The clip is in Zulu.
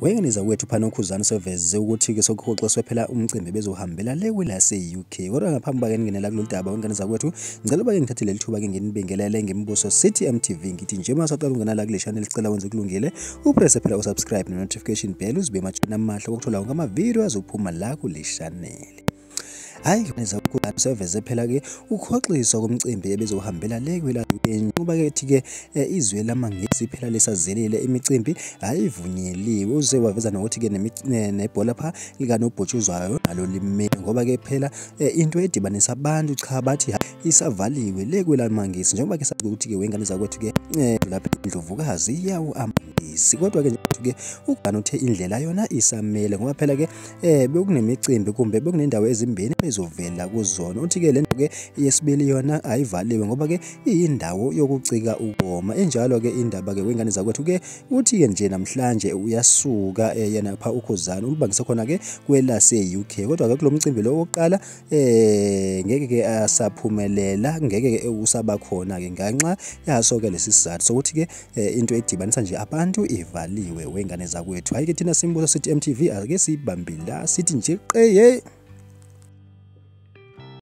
Wengane zakwethu phana uKhuzani seveze ukuthi ke sokuhoxiswe phela umcimbi bezohambela le kwelase UK. Kodwa ngaphambi kwake ngingenela kulolu daba wengane zakwethu ngicela uba ke ngithathile lithuba ke nginibingelele ngembuso City MTV ngithi nje mase uqala ungena la kule channel sicela wenze kulungile upress phela usubscribe no notification bell uzibe matshana amahle ukuthola ngama video azophuma la kule channel. Hayi ngiza uKhuzani seveze phela ke ukhoxiswa komcimbi ebezohambela le kwela ngoba ke ethi ke izwe lamangisi phela lesazelile imicimbi ayivunyeliwe uze waveza nokuthi ke nebhola pha lika nobhutshuzwayo nalo lime ngoba ke phela into edibanisa abantu cha bathi isavaliwe le kwela mangisi njengoba ke sazi ukuthi ke wengane zakwethu ke lapha indlovukazi yawo amangisi kodwa ke nje uKhuzani uthe indlela yona isamele ngoba phela ke bekunemicimbi kumbe bekunendawo ezimbili bezovela kuzona uthi ke lento ke yesibili yona ayivaliwe ngoba ke iyindawo yokucika ukoma enjalo ke indaba ke wengane zakwethu ke uthi ke nje namhlanje uyasuka yena pha uKhuzani ulibangise khona ke kwelase UK kodwa ke kulomcimbi lo oqala ngeke ke asaphumelela ngeke ke usaba khona ke nganxa yaso ke lesizathu sokuthi ke into edibanisa nje abantu ivaliwe wengane zakwethu hayi ke thina simbuzo City MTV ake sibambila sithi nje qeye